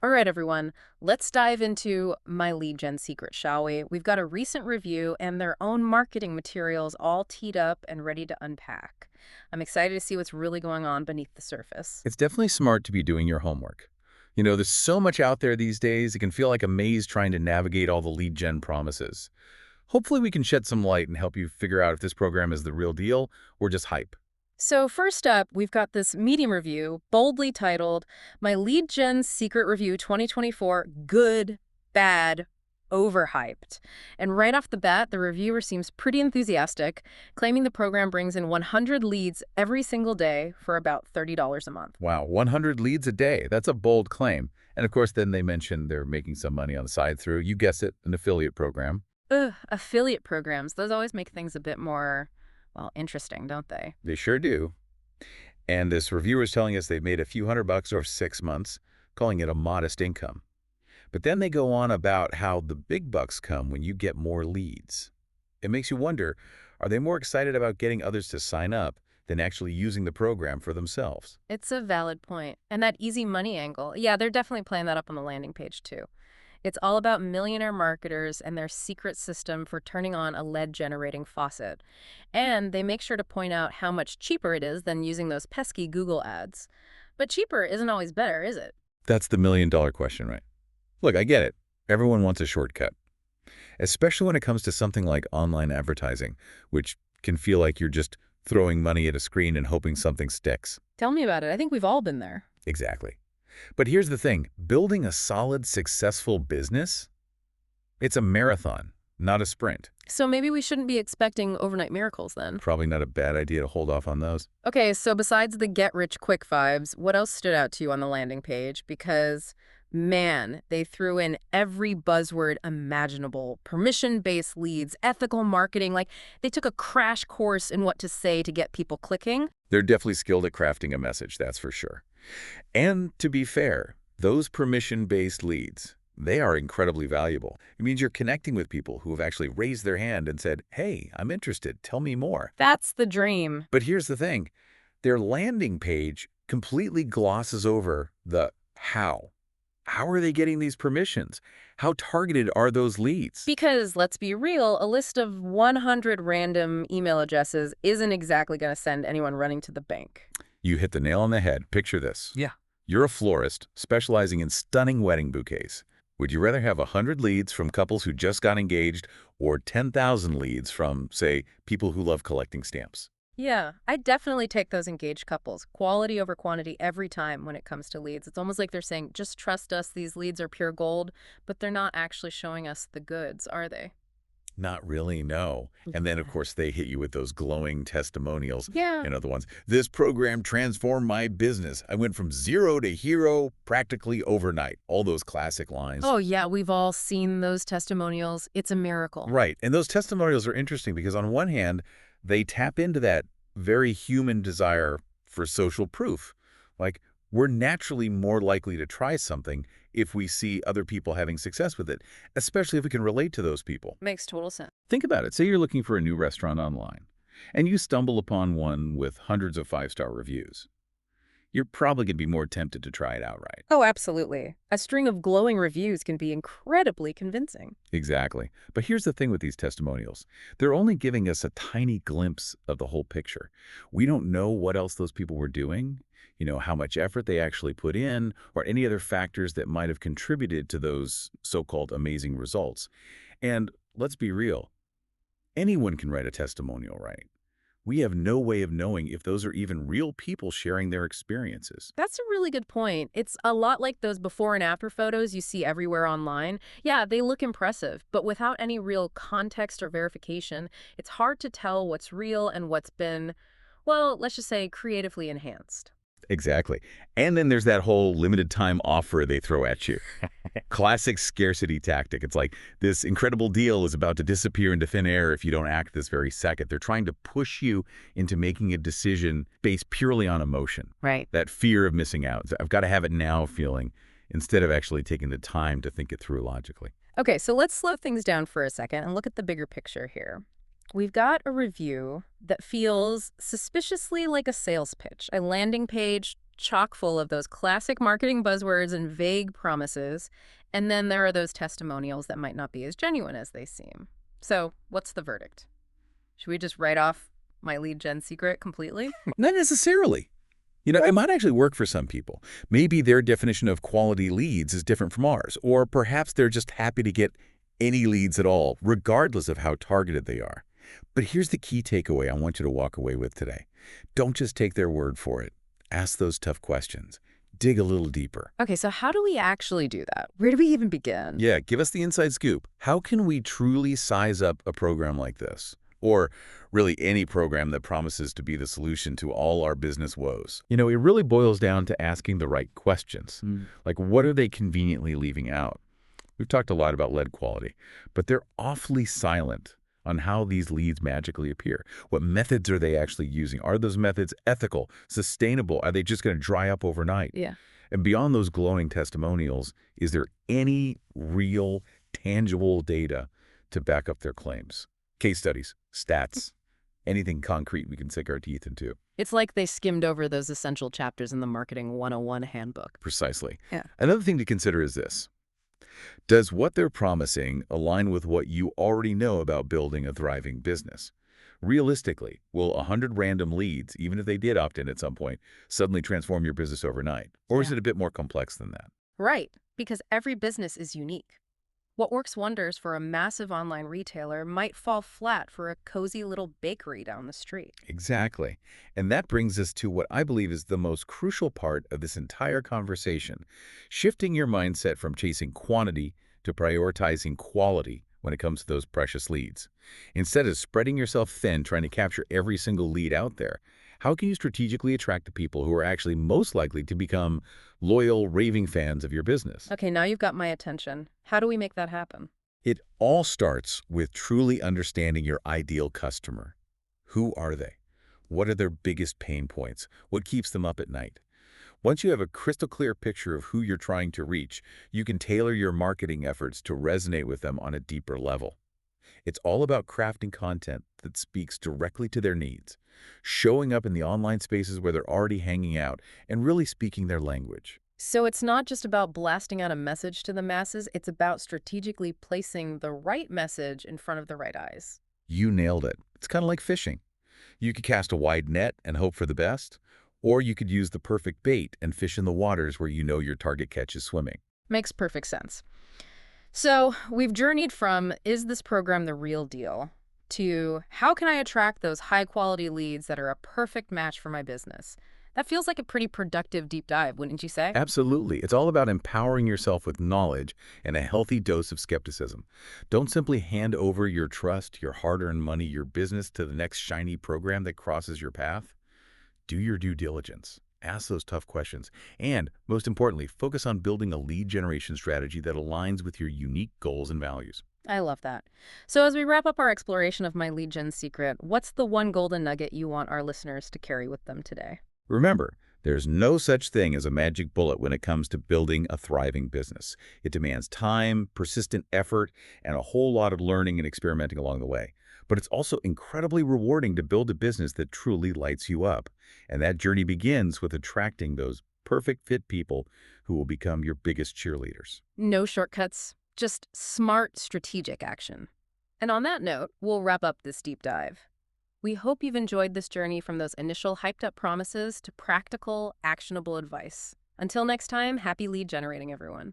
All right, everyone, let's dive into my lead gen secret, shall we? We've got a recent review and their own marketing materials all teed up and ready to unpack. I'm excited to see what's really going on beneath the surface. It's definitely smart to be doing your homework. There's so much out there these days, it can feel like a maze trying to navigate all the lead gen promises. Hopefully we can shed some light and help you figure out if this program is the real deal or just hype. So, first up, we've got this medium review, boldly titled My Lead Gen Secret Review 2024 Good, Bad, Overhyped. And right off the bat, the reviewer seems pretty enthusiastic, claiming the program brings in 100 leads every single day for about $30 a month. Wow, 100 leads a day. That's a bold claim. And of course, then they mentioned they're making some money on the side through, you guessed it, an affiliate program. Ugh, affiliate programs, those always make things a bit more, well, interesting, don't they? They sure do. And this reviewer is telling us they've made a few $100 over 6 months, calling it a modest income. But then they go on about how the big bucks come when you get more leads. It makes you wonder, are they more excited about getting others to sign up than actually using the program for themselves? It's a valid point. And that easy money angle, yeah, they're definitely playing that up on the landing page too. It's all about millionaire marketers and their secret system for turning on a lead generating faucet. And they make sure to point out how much cheaper it is than using those pesky Google ads. But cheaper isn't always better, is it? That's the million-dollar question, right? Look, I get it. Everyone wants a shortcut, especially when it comes to something like online advertising, which can feel like you're just throwing money at a screen and hoping something sticks. Tell me about it. I think we've all been there. Exactly. But here's the thing. Building a solid, successful business, it's a marathon, not a sprint. So maybe we shouldn't be expecting overnight miracles then. Probably not a bad idea to hold off on those. Okay, so besides the get rich quick vibes, what else stood out to you on the landing page? Because, man, they threw in every buzzword imaginable. Permission-based leads, ethical marketing, like they took a crash course in what to say to get people clicking. They're definitely skilled at crafting a message, that's for sure. And to be fair, those permission-based leads, they are incredibly valuable. It means you're connecting with people who have actually raised their hand and said, hey, I'm interested, tell me more. That's the dream. But here's the thing. Their landing page completely glosses over the how. How are they getting these permissions? How targeted are those leads? Because, let's be real, a list of 100 random email addresses isn't exactly going to send anyone running to the bank. You hit the nail on the head. Picture this. Yeah. You're a florist specializing in stunning wedding bouquets. Would you rather have 100 leads from couples who just got engaged or 10,000 leads from, say, people who love collecting stamps? Yeah, I definitely take those engaged couples. Quality over quantity every time when it comes to leads. It's almost like they're saying, just trust us, these leads are pure gold, but they're not actually showing us the goods, are they? Not really, no. And then, of course, they hit you with those glowing testimonials. Yeah. Other ones. This program transformed my business. I went from zero to hero practically overnight. All those classic lines. Oh, yeah, we've all seen those testimonials. It's a miracle. Right. And those testimonials are interesting because on one hand, they tap into that very human desire for social proof. Like, we're naturally more likely to try something if we see other people having success with it, especially if we can relate to those people. Makes total sense. Think about it. Say you're looking for a new restaurant online, and you stumble upon one with hundreds of five-star reviews. You're probably going to be more tempted to try it outright. Oh, absolutely. A string of glowing reviews can be incredibly convincing. Exactly. But here's the thing with these testimonials. They're only giving us a tiny glimpse of the whole picture. We don't know what else those people were doing, how much effort they actually put in, or any other factors that might have contributed to those so-called amazing results. And let's be real, anyone can write a testimonial, right? We have no way of knowing if those are even real people sharing their experiences. That's a really good point. It's a lot like those before and after photos you see everywhere online. Yeah, they look impressive, but without any real context or verification, it's hard to tell what's real and what's been, well, let's just say creatively enhanced. Exactly. And then there's that whole limited time offer they throw at you. Classic scarcity tactic. It's like this incredible deal is about to disappear into thin air if you don't act this very second. They're trying to push you into making a decision based purely on emotion. Right. That fear of missing out. I've got to have it now feeling instead of actually taking the time to think it through logically. Okay, so let's slow things down for a second and look at the bigger picture here. We've got a review that feels suspiciously like a sales pitch, a landing page chock full of those classic marketing buzzwords and vague promises. And then there are those testimonials that might not be as genuine as they seem. So, what's the verdict? Should we just write off my lead gen secret completely? Not necessarily. It might actually work for some people. Maybe their definition of quality leads is different from ours, or perhaps they're just happy to get any leads at all, regardless of how targeted they are. But here's the key takeaway I want you to walk away with today. Don't just take their word for it. Ask those tough questions. Dig a little deeper. Okay, so how do we actually do that? Where do we even begin? Yeah, give us the inside scoop. How can we truly size up a program like this? Or really any program that promises to be the solution to all our business woes? It really boils down to asking the right questions. Like, what are they conveniently leaving out? We've talked a lot about lead quality, but they're awfully silent on how these leads magically appear. What methods are they actually using? Are those methods ethical, sustainable? Are they just going to dry up overnight? Yeah. And beyond those glowing testimonials, is there any real, tangible data to back up their claims? Case studies, stats, anything concrete we can sink our teeth into. It's like they skimmed over those essential chapters in the Marketing 101 handbook. Precisely. Yeah. Another thing to consider is this. Does what they're promising align with what you already know about building a thriving business? Realistically, will 100 random leads, even if they did opt in at some point, suddenly transform your business overnight? Or is Yeah. it a bit more complex than that? Right, because every business is unique. What works wonders for a massive online retailer might fall flat for a cozy little bakery down the street. Exactly. And that brings us to what I believe is the most crucial part of this entire conversation, shifting your mindset from chasing quantity to prioritizing quality when it comes to those precious leads. Instead of spreading yourself thin trying to capture every single lead out there, how can you strategically attract the people who are actually most likely to become loyal, raving fans of your business? Okay, now you've got my attention. How do we make that happen? It all starts with truly understanding your ideal customer. Who are they? What are their biggest pain points? What keeps them up at night? Once you have a crystal clear picture of who you're trying to reach, you can tailor your marketing efforts to resonate with them on a deeper level. It's all about crafting content that speaks directly to their needs, showing up in the online spaces where they're already hanging out, and really speaking their language. So it's not just about blasting out a message to the masses, it's about strategically placing the right message in front of the right eyes. You nailed it. It's kind of like fishing. You could cast a wide net and hope for the best, or you could use the perfect bait and fish in the waters where you know your target catch is swimming. Makes perfect sense. So we've journeyed from, is this program the real deal, to how can I attract those high-quality leads that are a perfect match for my business? That feels like a pretty productive deep dive, wouldn't you say? Absolutely. It's all about empowering yourself with knowledge and a healthy dose of skepticism. Don't simply hand over your trust, your hard-earned money, your business to the next shiny program that crosses your path. Do your due diligence. Ask those tough questions. And, most importantly, focus on building a lead generation strategy that aligns with your unique goals and values. I love that. So as we wrap up our exploration of my lead gen secret, what's the one golden nugget you want our listeners to carry with them today? Remember, there's no such thing as a magic bullet when it comes to building a thriving business. It demands time, persistent effort, and a whole lot of learning and experimenting along the way. But it's also incredibly rewarding to build a business that truly lights you up. And that journey begins with attracting those perfect fit people who will become your biggest cheerleaders. No shortcuts, just smart, strategic action. And on that note, we'll wrap up this deep dive. We hope you've enjoyed this journey from those initial hyped-up promises to practical, actionable advice. Until next time, happy lead generating, everyone.